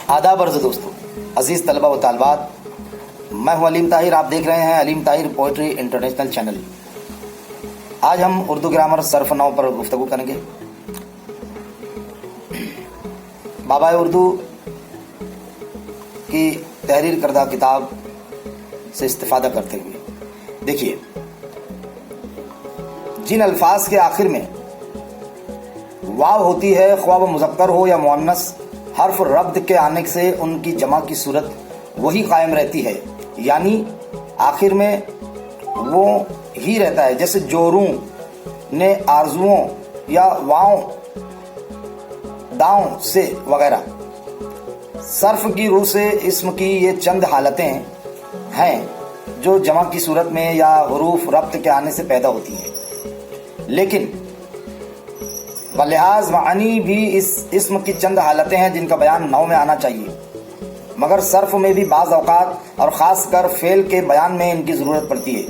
आदाब अर्ज़ दोस्तों, अजीज़ तलबा व तालबात, मैं हूं अलीम ताहिर। आप देख रहे हैं Aleem Tahir poetry international channel. आज हम उर्दू ग्रामर सर्फ नौ पर गुफ्तगू करेंगे। बाबा उर्दू की तहरीर करदा किताब से इस्तिफादा करते हुए देखिए, जिन अल्फाज के आखिर में वाव होती है, ख्वाह वो मुज़क्कर हो या मुअन्नस, हर्फ रब्द के आने से उनकी जमा की सूरत वही कायम रहती है, यानी आखिर में वो ही रहता है। जैसे जोरूं ने आरजुओं या वाओं दाओं से वगैरह। सर्फ की रूह से इस्म की ये चंद हालतें हैं जो जमा की सूरत में या हुरूफ रब्त के आने से पैदा होती हैं, लेकिन बलिहाज मानी भी इस इस्म की चंद हालतें हैं जिनका बयान नौ में आना चाहिए, मगर सर्फ में भी बाज़ औक़ात और ख़ास कर फ़ेल के बयान में इनकी ज़रूरत पड़ती है,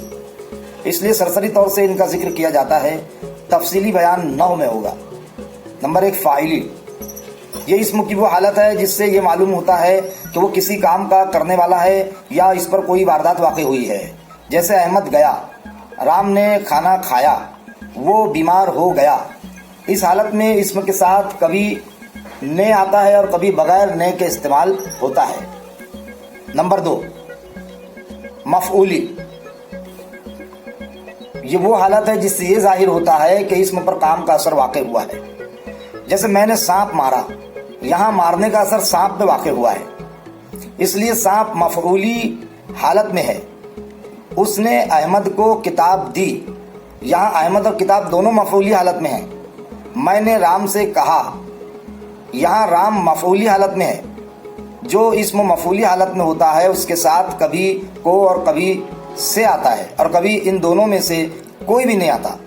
इसलिए सरसरी तौर से इनका जिक्र किया जाता है। तफसीली बयान नौ में होगा। नंबर 1, फ़ाइली। ये इस्म की वो हालत है जिससे ये मालूम होता है कि वो किसी काम का करने वाला है या इस पर कोई वारदात वाक़ई हुई है। जैसे अहमद गया, राम ने खाना खाया, वो बीमार हो गया। इस हालत में इस्म के साथ कभी ने आता है और कभी बगैर ने के इस्तेमाल होता है। नंबर 2, मफ़ऊली। ये वो हालत है जिससे ये जाहिर होता है कि इस्म पर काम का असर वाक़ई हुआ है। जैसे मैंने सांप मारा, यहाँ मारने का असर सांप पे वाक़ई हुआ है, इसलिए सांप मफ़ऊली हालत में है। उसने अहमद को किताब दी, यहाँ अहमद और किताब दोनों मफ़ऊली हालत में हैं। मैंने राम से कहा, यहाँ राम मफ़ऊली हालत में है। जो इस्म मफ़ऊली हालत में होता है उसके साथ कभी को और कभी से आता है और कभी इन दोनों में से कोई भी नहीं आता।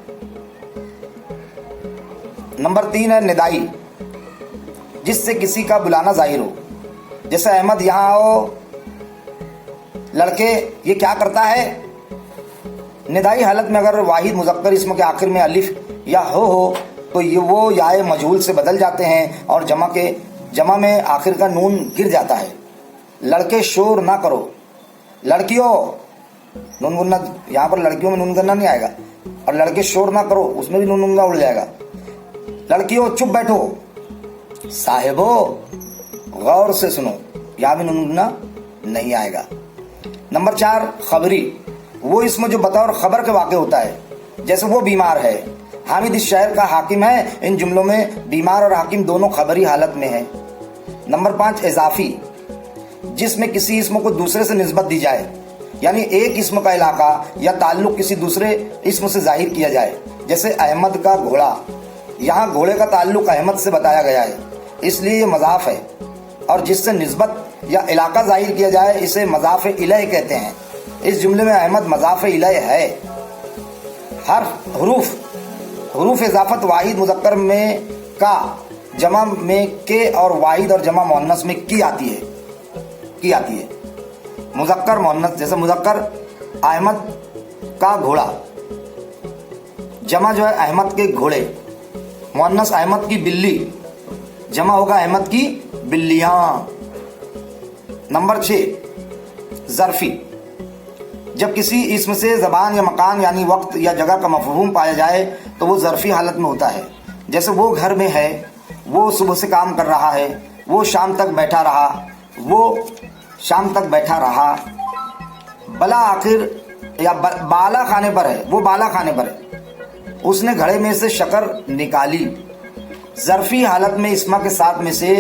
नंबर 3 है निदाई, जिससे किसी का बुलाना जाहिर हो। जैसे अहमद यहाँ आओ, लड़के ये क्या करता है। निदाई हालत में अगर वाहिद मुज़क्कर इस्म के आखिर में अलिफ या हो तो ये वो याए मजहूल से बदल जाते हैं और जमा में आखिर का नून गिर जाता है। लड़के शोर ना करो, लड़कियों नून गुन्ना, यहाँ पर लड़कियों में नून गुन्ना नहीं आएगा, और लड़के शोर ना करो उसमें भी नून गुन्ना उड़ जाएगा। लड़कियों चुप बैठो, साहिबो गौर से सुनो, यहाँ भी नून गुन्ना नहीं आएगा। नंबर 4, खबरी। वो इसमें जो बतौर खबर के वाक़े होता है। जैसे वो बीमार है, हामिद इस शहर का हाकिम है। इन जुमलों में बीमार और हाकिम दोनों खबरी हालत में है। नंबर 5, इजाफी, जिसमें किसी इस्म को दूसरे से निस्बत दी जाए, यानी एक इस्म का इलाका या ताल्लुक किसी दूसरे इस्म से जाहिर किया जाए। जैसे अहमद का घोड़ा, यहाँ घोड़े का ताल्लुक अहमद से बताया गया है, इसलिए ये मज़ाफ़ है। और जिससे निस्बत या इलाका जाहिर किया जाए इसे मज़ाफ़ इलैह कहते हैं। इस जुमले में अहमद मज़ाफ़ इलैह है। हुरूफ इजाफत वाहिद मुज़क्कर में का, जमा में के और वाहिद और जमा मुअन्नस में की आती है। मुज़क्कर मुअन्नस, जैसे मुज़क्कर अहमद का घोड़ा, जमा जो है अहमद के घोड़े, मुअन्नस अहमद की बिल्ली, जमा होगा अहमद की बिल्लियाँ। नंबर 6, ज़र्फ़ी। जब किसी इस्म से ज़बान या मकान यानी वक्त या जगह का मफ़हूम पाया जाए तो वो ज़र्फ़ी हालत में होता है। जैसे वो घर में है, वो सुबह से काम कर रहा है, वो शाम तक बैठा रहा, बला आखिर या बाला खाने पर है, वो बाला खाने पर है, उसने घड़े में से शक्कर निकाली। ज़र्फ़ी हालत में इस्मा के साथ में से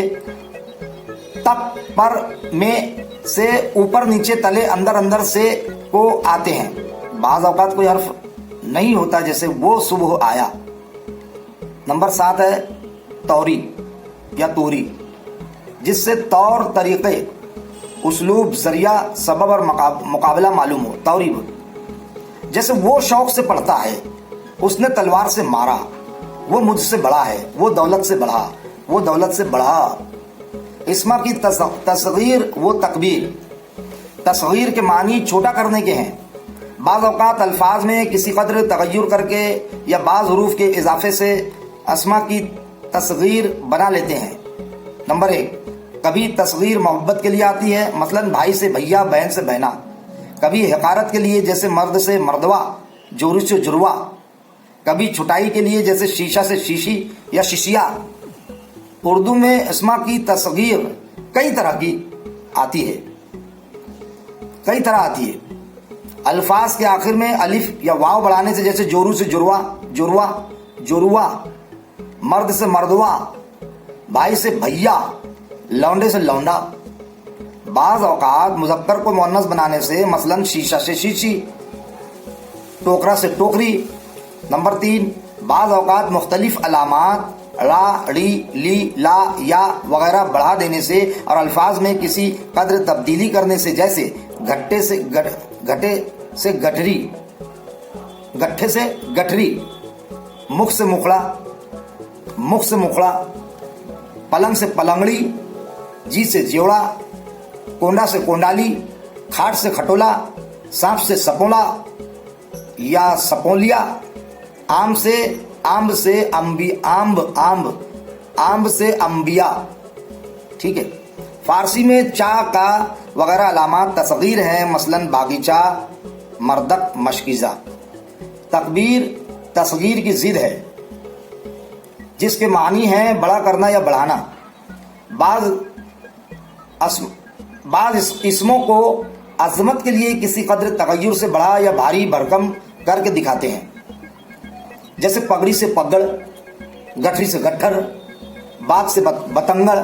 तक पर में से ऊपर नीचे तले अंदर अंदर से को आते हैं। बाज़ औक़ात कोई हर्फ नहीं होता, जैसे वो सुबह आया। नंबर 7 है तौरी या तूरी, जिससे तौर तरीक़े, उसलूब, ज़रिया, सबब और मुकाबला मालूम हो। तौरी, जैसे वो शौक़ से पढ़ता है, उसने तलवार से मारा, वो मुझसे बड़ा है, वो दौलत से बढ़ा। इस्मा की तस्गीर वो तकबीर, तस्गीर के मानी छोटा करने के हैं। बाज़ औक़ात अल्फाज में किसी कदर तग़य्युर करके या बाज़ हरूफ के इजाफे से अस्मा की तस्गीर बना लेते हैं। नंबर 1, کبھی تصغیر محبت کے لیے آتی ہے، مثلاً بھائی سے بھیا، بہن سے بہنا. کبھی حقارت کے لیے جیسے مرد سے مردوا، جوری سے جروا. کبھی چھٹائی کے لیے جیسے شیشہ سے شیشی یا شیشیا. اردو میں اسما کی تصغیر کئی طرح کی آتی ہے، کئی طرح آتی ہے. الفاظ کے آخر میں الف یا واو بڑھانے سے جیسے جورو سے جروا، جروا، جروا. مرد سے مردوا، بھائی سے بھیا، لونڈے سے لونڈا. بعض اوقات مذکر کو مؤنث بنانے سے مثلاً شیشہ سے شیشی، ٹوکرا سے ٹوکری. نمبر 3، بعض اوقات مختلف علامات را، ڑی، لی، لا، یا وغیرہ بڑھا دینے سے اور الفاظ میں کسی قدر تبدیلی کرنے سے، جیسے گھٹے سے گٹھری، گٹھے سے گٹھری، مکھ سے مکھڑا، مکھ سے مکھڑا، پلنگ سے پلنگڑی، جی سے جیوڑا، کونڈا سے کونڈالی، کھاٹ سے کھٹولا، سانپ سے سپولا یا سپولیا. آمب سے آمب سے انبیاء. ٹھیک ہے. فارسی میں چا، کا وغیرہ علامات تصغیر ہیں، مثلاً باغیچہ، مردک، مشکیزہ. تکبیر تصغیر کی ضد ہے جس کے معنی ہیں بڑا کرنا یا بڑھانا. بعض اسموں کو عظمت کے لیے کسی قدر تغیر سے بڑھا یا بھاری بھرکم کر کے دکھاتے ہیں، جیسے پگڑی سے پگڑ، گٹھری سے گٹھر، باغ سے بتنگڑ.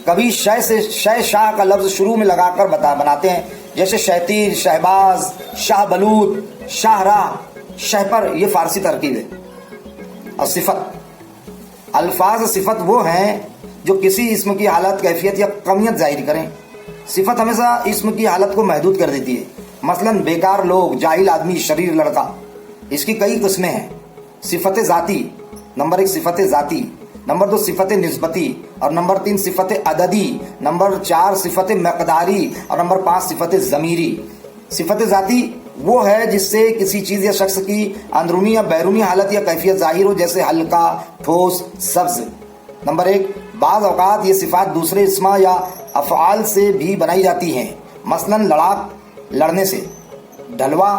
کبھی شے سے شے شاہ کا لفظ شروع میں لگا کر بناتے ہیں، جیسے شہتیر، شہباز، شاہ بلود، شاہراہ، شہپر. یہ فارسی ترکیب ہے. اور صفت، الفاظ صفت وہ ہیں جو کسی اسم کی حالت، کیفیت یا کمیت ظاہر کریں. صفت ہمیشہ اسم کی حالت کو محدود کر دیتی ہے، مثلاً بیکار لوگ، جاہل آدمی، شریر لڑکا. اس کی کئی قسمیں ہیں. صفت ذاتی، نمبر 1 صفت ذاتی، نمبر 2 صفت نسبتی، اور نمبر 3 صفت عددی، نمبر 4 صفت مقداری، اور نمبر 5 صفت ضمیری. صفت ذاتی وہ ہے جس سے کسی چیز یا شخص کی اندرونی یا بیرونی حالت یا کیفیت ظاہر ہو، جیسے ہلکا، ٹھوس، سبز. نمبر 1، بعض اوقات یہ صفات دوسرے اسما یا افعال سے بھی بنائی جاتی ہیں، مثلاً لڑاک، لڑنے سے، ڈھلوا،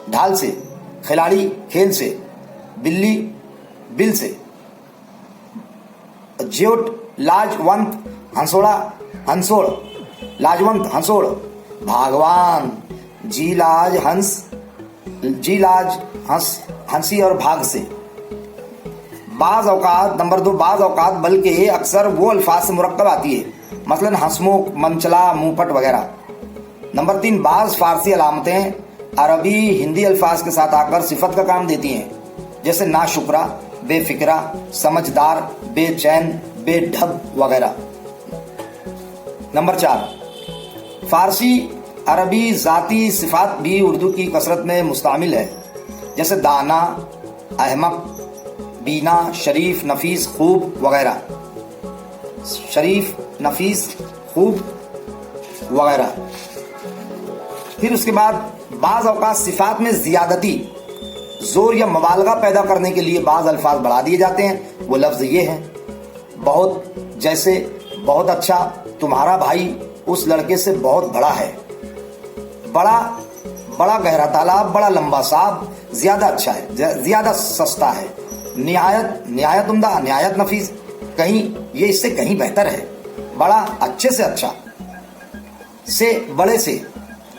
ڈھال سے، کھلاڑی، کھیل سے، بلی، بل سے، جیوٹ، لاجونت، ہنسوڑا، ہنسوڑ، لاجونت، ہنسوڑ، بھاگوان، جی لاج، ہنسی اور بھاگ سے. بعض اوقات، نمبر 2، بعض اوقات بلکہ اکثر وہ الفاظ سے مرکب آتی ہے، مثلاً ہنسمکھ، منچلا، منہ پٹ وغیرہ. نمبر 3، بعض فارسی علامتیں عربی ہندی الفاظ کے ساتھ آ کر صفت کا کام دیتی ہیں، جیسے ناشکرا، بے فکرہ، سمجھدار، بے چین، بے ڈھب وغیرہ. نمبر 4، فارسی عربی ذاتی صفات بھی اردو کی کثرت میں مستعمل ہے، جیسے دانا، احمق، بینا، شریف، نفیس، خوب وغیرہ. شریف، نفیس، خوب وغیرہ. پھر اس کے بعد بعض اوقات صفات میں زیادتی، زور یا مبالغہ پیدا کرنے کے لیے بعض الفاظ بڑھا دیے جاتے ہیں. وہ لفظ یہ ہیں: بہت، جیسے بہت اچھا، تمہارا بھائی اس لڑکے سے بہت بڑا ہے. بڑا، بڑا گہرا تالاب، بڑا لمبا سانپ، زیادہ اچھا ہے، زیادہ سستا ہے. نہایت، نہایت عمدہ، نہایت نفیس، کہیں، یہ اس سے کہیں بہتر ہے. بڑا، اچھے سے اچھا، سے، بڑے سے.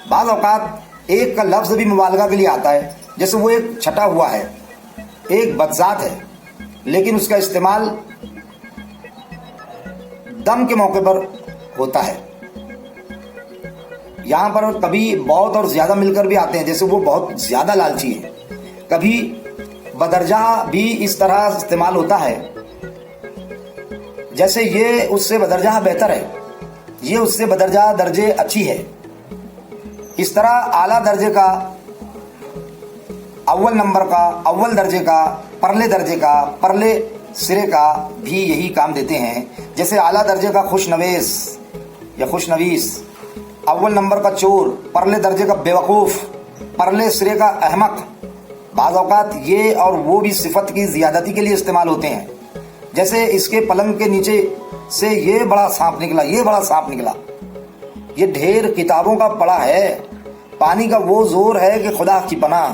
بعض اوقات ایک کا لفظ بھی مبالغہ کے لیے آتا ہے، جیسے وہ ایک چھٹا ہوا ہے، ایک بدذات ہے، لیکن اس کا استعمال دم کے موقع پر ہوتا ہے. یہاں پر کبھی بہت اور زیادہ مل کر بھی آتے ہیں، جیسے وہ بہت زیادہ لالچی ہے. کبھی بدرجہ بھی اس طرح استعمال ہوتا ہے، جیسے یہ اس سے بدرجہ بہتر ہے، یہ اس سے بدرجہ درجے اچھی ہے. اس طرح اعلیٰ درجے کا، اول نمبر کا، اول درجے کا، پرلے درجے کا، پرلے سرے کا بھی یہی کام دیتے ہیں. جیسے اعلیٰ درجے کا خوش نویس یا خوش نویس، اول نمبر کا چور، پرلے درجے کا بیوقوف، پرلے سرے کا احمق. بعض اوقات یہ اور وہ بھی صفت کی زیادتی کے لیے استعمال ہوتے ہیں، جیسے اس کے پلنگ کے نیچے से ये बड़ा सांप निकला, ये बड़ा सांप निकला। ये ढेर किताबों का पढ़ा है। पानी का वो जोर है कि खुदा की पनाह,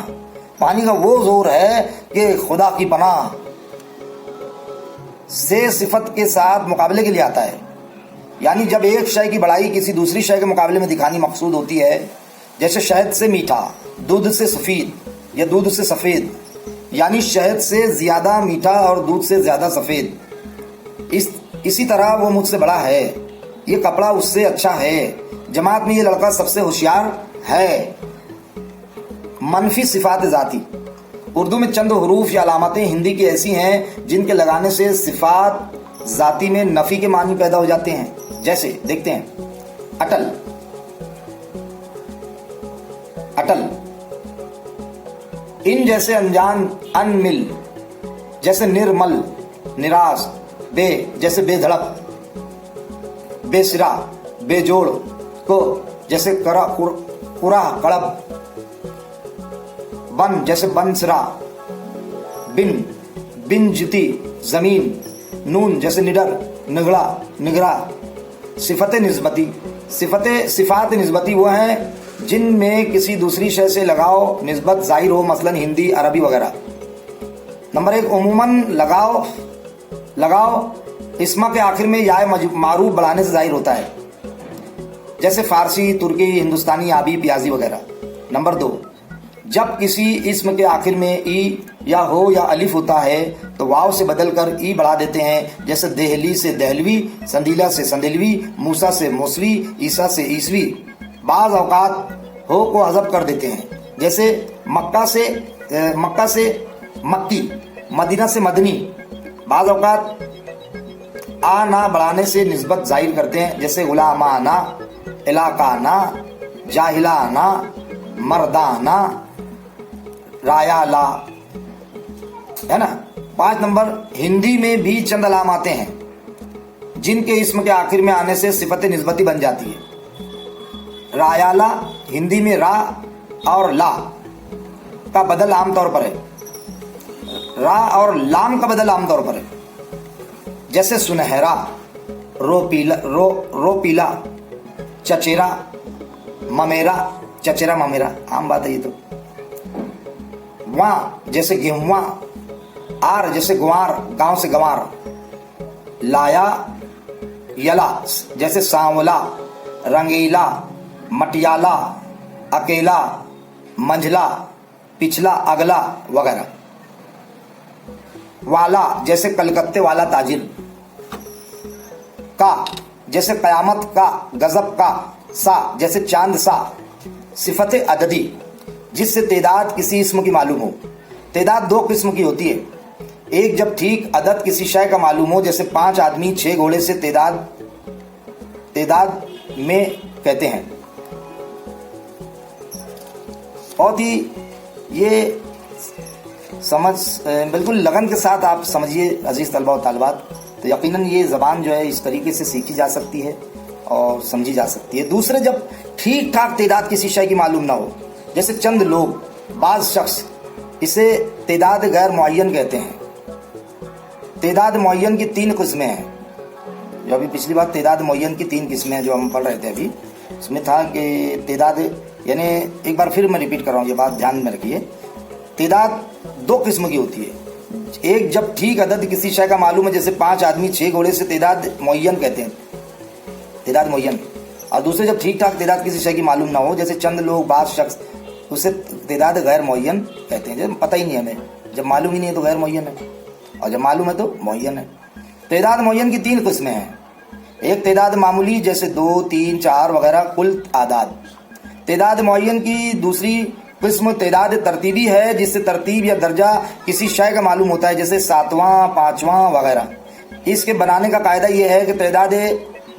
पानी का वो जोर है कि खुदा की पनाह से सिफत के साथ मुकाबले के लिए आता है। यानी जब एक शय की बड़ाई किसी दूसरी शय के मुकाबले में दिखानी मकसूद होती है, जैसे शहद से मीठा, दूध से सफ़ेद या दूध से सफ़ेद, यानी शहद से ज़्यादा मीठा और दूध से ज़्यादा सफ़ेद, इसी तरह वो मुझसे बड़ा है, ये कपड़ा उससे अच्छा है, जमात में ये लड़का सबसे होशियार है। मनफी सिफात ज़ाती, उर्दू में चंद हरूफ या अलामतें हिंदी की ऐसी हैं जिनके लगाने से सिफात ज़ाती में नफ़ी के मानी पैदा हो जाते हैं। जैसे देखते हैं, अटल, अटल, इन जैसे अनजान, अनमिल जैसे निर्मल, निराश, बे जैसे बेधड़क, बेसिरा, बेजोड़, को जैसे कुरा कड़ब, बन जैसे बनसरा, बिन बिनजुती जमीन, नून जैसे निडर, निगड़ा, निगरा। सिफत निस्बती, सिफात निस्बती वो हैं जिनमें किसी दूसरी शय से लगाव निस्बत जाहिर हो, मसलन हिंदी, अरबी वगैरह। नंबर 1, उमूमन लगाव इस्मा के आखिर में या मारूफ बढ़ाने से जाहिर होता है, जैसे फारसी, तुर्की, हिंदुस्तानी, आबी, प्याजी वगैरह। नंबर 2, जब किसी इस्म के आखिर में ई या हो या अलिफ होता है तो वाव से बदलकर ई बढ़ा देते हैं, जैसे देहली से दहलवी, संदीला से संदिलवी, मूसा से मूसवी, ईसा से ईसवी। बाज़ औकात हो को हज़फ कर देते हैं, जैसे मक्का से मक्की, मदीना से मदनी। बाज़ औकात आ ना बढ़ाने से निस्बत जाहिर करते हैं, जैसे गुलामाना, इलाकाना, जाहिलाना, मर्दाना, रायाला, है ना। 5 नंबर, हिंदी में भी चंद अलामतें हैं जिनके इस्म के आखिर में आने से सिफत निस्बती बन जाती है। रायाला हिंदी में रा और ला का बदल आमतौर पर है, रा और लाम का बदल आमतौर पर है, जैसे सुनहरा, रोपीला, चचेरा, ममेरा, चचेरा ममेरा, आम बात है ये तो। वहाँ जैसे गेहुआ, आर जैसे गुआर, गांव से गंवार। लाया यला जैसे सांवला, रंगीला, मटियाला, अकेला, मंझला, पिछला, अगला वगैरह। वाला जैसे कलकत्ते वाला ताजिर। का जैसे कयामत का, गजब का। सा जैसे चांद सा। सिफत अददी, जिससे तेदाद किसी इस्म की मालूम हो। तेदाद 2 किस्म की होती है, एक जब ठीक अदद किसी शय का मालूम हो, जैसे 5 आदमी 6 घोड़े से तेदाद में कहते हैं। बहुत ही ये समझ बिल्कुल लगन के साथ आप समझिए अजीज तलबा और तालिबात, तो यकीनन ये ज़बान जो है इस तरीके से सीखी जा सकती है और समझी जा सकती है। दूसरे, जब ठीक ठाक तेदाद किसी शय की मालूम ना हो, जैसे चंद लोग, बाज़ शख्स, इसे तेदाद गैर मुअय्यन कहते हैं। तेदाद मुअय्यन की 3 किस्में हैं, जो अभी पिछली बार तेदाद मुअय्यन की 3 किस्में हैं जो हम पढ़ रहे थे अभी, उसमें था कि तेदाद, यानी एक बार फिर मैं रिपीट कर रहा हूँ, ये बात ध्यान में रखिए। तेदाद 2 किस्म की होती है, एक जब ठीक अदद किसी शय का मालूम है, जैसे 5 आदमी 6 घोड़े से तेदाद मुअय्यन कहते हैं, तेदाद मुअय्यन। और दूसरे, जब ठीक ठाक तेदाद किसी शय की मालूम ना हो, जैसे चंद लोग, बाज़ शख्स, उसे तेदाद गैर मुअय्यन कहते हैं। जब पता ही नहीं है हमें, जब मालूम ही नहीं है तो गैर मुअय्यन है, और जब मालूम है तो मुअय्यन है। तेदाद मुअय्यन की 3 किस्में हैं, एक तेदाद मामूली जैसे 2, 3, 4 वगैरह, कुल आदाद। तेदाद मुअय्यन की दूसरी किस्म तेदाद तरतीबी है, जिससे तरतीब या दर्जा किसी शय का मालूम होता है, जैसे 7वां, 5वां वगैरह। इसके बनाने का कायदा यह है कि तेदाद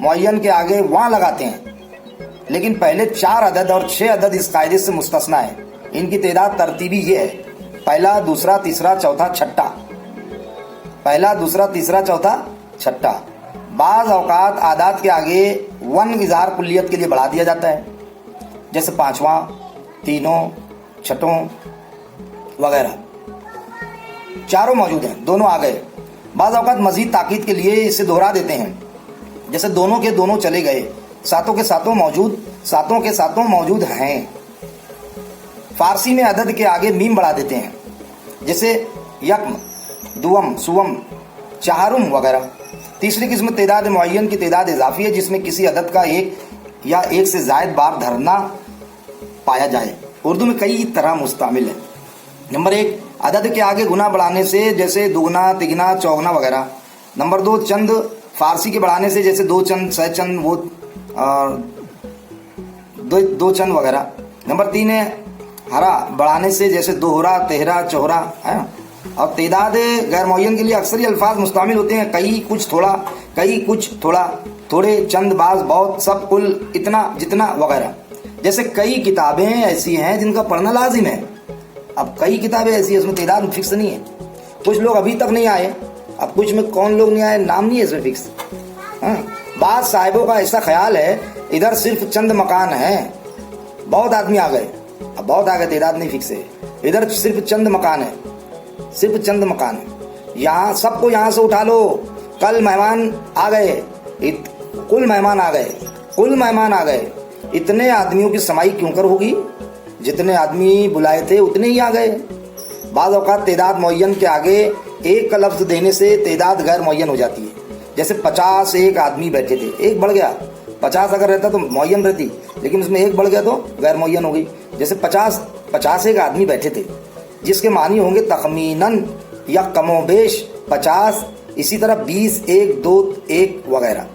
मुअय्यन के आगे वहाँ लगाते हैं, लेकिन पहले 4 अदद और 6 अदद इस कायदे से मुस्तस्ना है। इनकी तेदाद तरतीबी ये है, पहला, दूसरा, तीसरा, चौथा, छठा। पहला, दूसरा, तीसरा, चौथा, छठा। बाज़ औकात आदात के आगे 1 इज़हार कुल्लियत के लिए बढ़ा दिया जाता है, जैसे 5वां, 3, 6 वगैरह। चारों मौजूद हैं, दोनों आ गए। बाज़ औकात मज़ीद ताकीद के लिए इसे दोहरा देते हैं, जैसे दोनों के दोनों चले गए, सातों के सातों मौजूद हैं। फारसी में अदद के आगे मीम बढ़ा देते हैं, जैसे यकम, दुवम, सुवम, चारुम वगैरह। तीसरी किस्म तेदाद मुअय्यन की तेदाद इजाफी है, जिसमें किसी अदद का एक या एक से जायद बार धरना पाया जाए। उर्दू में कई तरह मुस्तामिल है। नंबर 1, अदद के आगे गुना बढ़ाने से, जैसे दुगना, तिगना, चौगना वगैरह। नंबर 2, चंद फारसी के बढ़ाने से, जैसे दो चंद, सह चंद, वो दो चंद वगैरह। नंबर 3 है हरा बढ़ाने से, जैसे दोहरा, तेहरा, चौहरा है। और तेदाद गैर मुअय्यन के लिए अक्सर ये अल्फाज मुस्तामिल होते हैं कई, कुछ, थोड़ा, कई, कुछ, थोड़ा, थोड़े, चंद, बाज, बहुत, सब, कुल, इतना, जितना वगैरह। जैसे कई किताबें ऐसी हैं जिनका पढ़ना लाजिम है। अब कई किताबें ऐसी है, उसमें तेदाद फिक्स नहीं है। कुछ लोग अभी तक नहीं आए, अब कुछ में कौन लोग नहीं आए, नाम नहीं है इसमें फिक्स। बाद साहिबों का ऐसा ख्याल है इधर सिर्फ चंद मकान है, बहुत आदमी आ गए, अब बहुत आ गए, तेदाद नहीं फिक्स है। इधर सिर्फ चंद मकान है, सिर्फ चंद मकान है। यहाँ सबको यहाँ से उठा लो, कल मेहमान आ गए, कुल मेहमान आ गए, कुल मेहमान आ गए। इतने आदमियों की समाई क्यों कर होगी, जितने आदमी बुलाए थे उतने ही आ गए। बाज़ औक़ात तेदाद मुअय्यन के आगे एक का लफ्ज़ देने से तेदाद गैर मुअय्यन हो जाती है। जैसे 50 एक आदमी बैठे थे, एक बढ़ गया, 50 अगर रहता तो मुअय्यन रहती, लेकिन उसमें एक बढ़ गया तो गैर मुअय्यन हो गई। जैसे 50 एक आदमी बैठे थे, जिसके मानी होंगे तखमीनन या कमोबेश 50। इसी तरह 20, 1, 2, 1 वगैरह।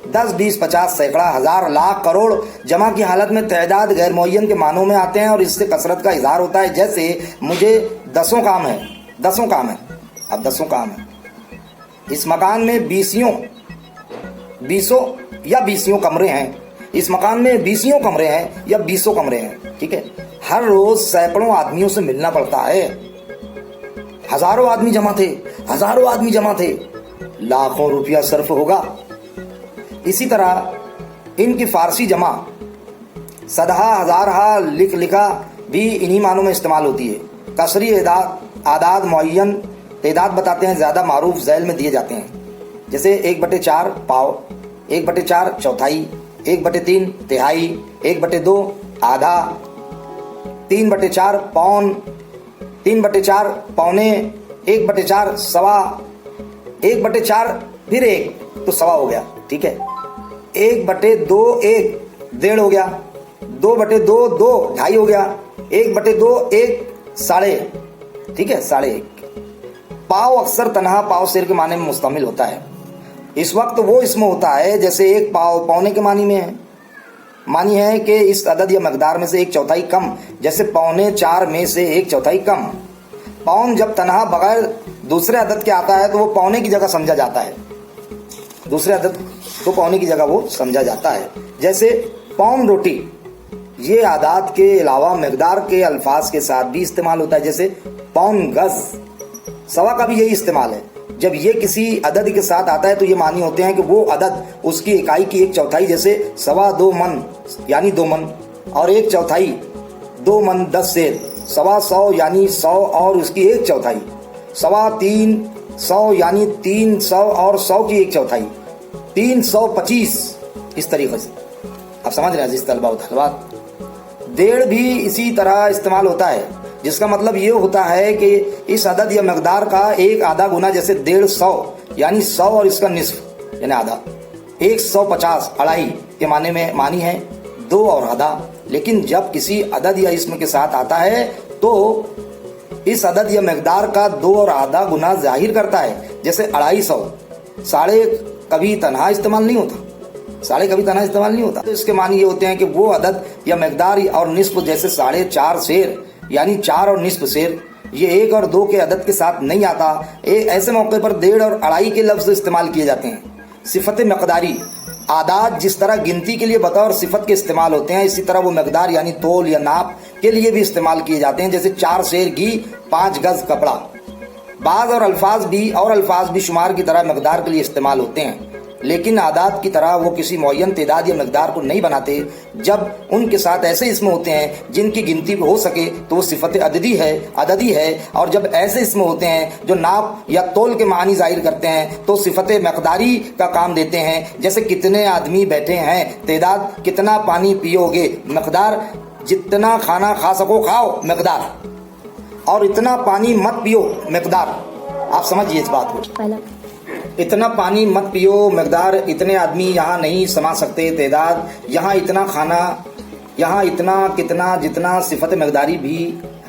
10, 20, 50, सैकड़ा, हजार, लाख, करोड़ जमा की हालत में तेदाद गैर मुअय्यन के मानों में आते हैं और इससे कसरत का इजहार होता है। जैसे मुझे 10 काम है, 10 काम है, अब 10 काम है। इस मकान में 20 या 20 कमरे हैं, इस मकान में 20 कमरे हैं या 20 कमरे हैं। ठीक है, हर रोज सैकड़ों आदमियों से मिलना पड़ता है। हजारों आदमी जमा थे, हजारों आदमी जमा थे, लाखों रुपया सर्फ होगा। इसी तरह इनकी फारसी जमा सदहा, हजारहा, लिखा भी इन्हीं मानों में इस्तेमाल होती है। कसरी आदाद मुअय्यन तेदाद बताते हैं, ज़्यादा मारूफ झैल में दिए जाते हैं। जैसे 1/4 पाव, 1/4 चौथाई, 1/3 तिहाई, 1/2 आधा, 3/4 पौन, 3/4 पौने, 1/4 सवा, 1/4 फिर 1 तो सवा हो गया। ठीक है, 1/2 1 डेढ़ हो गया, 2/2 2 ढाई हो गया, 1/2 1 साढ़े, ठीक है, 1.5। पाव अक्सर तनहा पाव शेर के माने में मुस्तमिल होता है। इस वक्त वो इसमें होता है जैसे एक पाव पौने के मानी में है। मानी है कि इस अदद या मकदार में से 1/4 कम, जैसे 4.25 में से 1/4 कम। पौन जब तनहा बगैर दूसरे अदद के आता है तो वो पौने की जगह समझा जाता है, दूसरे अदद तो पौने की जगह वो समझा जाता है। जैसे पौन रोटी, ये आदात के अलावा मकदार के अल्फाज के साथ भी इस्तेमाल होता है। जैसे पौन गज, सवा का भी यही इस्तेमाल है। जब ये किसी अदद के साथ आता है तो ये मानी होते हैं कि वो अदद उसकी इकाई की 1/4, जैसे 2.25 मन यानी 2 मन, और 1/4 2 मन 10 सेर, 100 यानी 100 और उसकी 1/4, 300 यानी 300 और 100 की 1/4, 325। इस तरीके से आप समझ रहे हैं अजीज तलबा व तलबात। डेढ़ भी इसी तरह इस्तेमाल होता है, जिसका मतलब ये होता है कि इस अदद या मकदार का एक आधा गुना, जैसे 150 यानी 100 और इसका निस्फ यानी आधा। 150 अढ़ाई के माने में मानी है 2 और आधा। लेकिन जब किसी अदद या इसम के साथ आता है तो इस अदद या मकदार का 2 और आधा गुना जाहिर करता है। जैसे 250, साढ़े कभी तनहा इस्तेमाल नहीं होता, साढ़े कभी तनहा इस्तेमाल नहीं होता, तो इसके मानी ये होते हैं कि वो अदद या मकदार और निस्फ, जैसे 4.5 शेर यानी 4 और निस्फ शेर, ये 1 और 2 के अदद के साथ नहीं आता। ऐसे मौके पर 1.5 और अढ़ाई के लफ्ज़ इस्तेमाल किए जाते हैं। सिफत मकदारी आदात जिस तरह गिनती के लिए बतौर सिफत के इस्तेमाल होते हैं, इसी तरह वो मकदार यानी तोल या नाप के लिए भी इस्तेमाल किए जाते हैं। जैसे 4 शेर घी, 5 गज कपड़ा। बाज़ और अल्फाज भी शुमार की तरह मकदार के लिए इस्तेमाल होते हैं। لیکن عادات کی طرح وہ کسی معین تعداد یا مقدار کو نہیں بناتے. جب ان کے ساتھ ایسے اسم ہوتے ہیں جن کی گنتی ہو سکے تو وہ صفت عددی ہے، اور جب ایسے اسم ہوتے ہیں جو ناپ یا تول کے معنی ظاہر کرتے ہیں تو صفت مقداری کا کام دیتے ہیں. جیسے کتنے آدمی بیٹھے ہیں، تعداد کتنا پانی پیو گے، مقدار جتنا کھانا کھا سکو کھاؤ، مقدار، اور اتنا پانی مت پیو، مقدار. آپ سمجھیے اس بات کو. اتنا پانی مت پیو، مقدار. اتنے آدمی یہاں نہیں سما سکتے، تعداد. یہاں اتنا کھانا، یہاں اتنا، کتنا، جتنا صفت مقداری بھی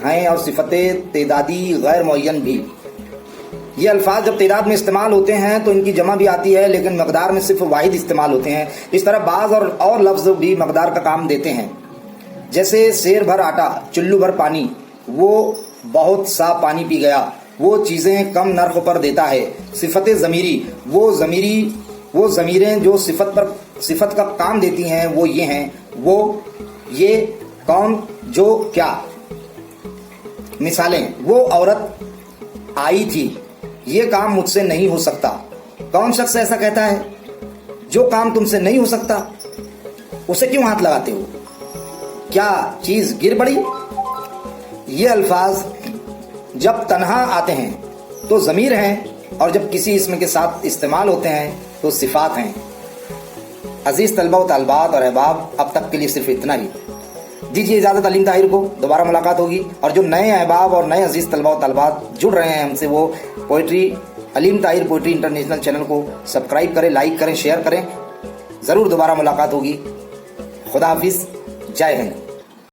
ہیں اور صفت تعدادی غیر معین بھی. یہ الفاظ جب تعداد میں استعمال ہوتے ہیں تو ان کی جمع بھی آتی ہے، لیکن مقدار میں صرف واحد استعمال ہوتے ہیں. اس طرح بعض اور لفظ بھی مقدار کا کام دیتے ہیں. جیسے سیر بھر آٹا، چلو بھر پانی. وہ بہت سا پانی پی گیا. وہ چیزیں کم نرخ پر دیتا ہے. صفت ضمیری، وہ ضمیریں جو صفت کا کام دیتی ہیں وہ یہ ہیں: وہ، یہ، کون، جو، کیا. مثالیں: وہ عورت آئی تھی، یہ کام مجھ سے نہیں ہو سکتا. کون شخص ایسا کہتا ہے؟ جو کام تم سے نہیں ہو سکتا اسے کیوں ہاتھ لگاتے ہو؟ کیا چیز گر پڑی؟ یہ الفاظ جب تنہا آتے ہیں تو ضمیر ہیں، اور جب کسی اسم کے ساتھ استعمال ہوتے ہیں تو صفات ہیں. عزیز طلبہ و طالبات اور احباب، اب تک کے لیے صرف اتنا ہی. دیجیے اجازت علیم طاہر کو. دوبارہ ملاقات ہوگی، اور جو نئے احباب اور نئے عزیز طلبہ و طالبات جڑ رہے ہیں ہم سے، وہ پوئٹری علیم طاہر پوئٹری انٹرنیشنل چینل کو سبسکرائب کریں، لائک کریں، شیئر کریں. ضرور دوبارہ ملاقات ہوگی. خدا حافظ. جے ہند.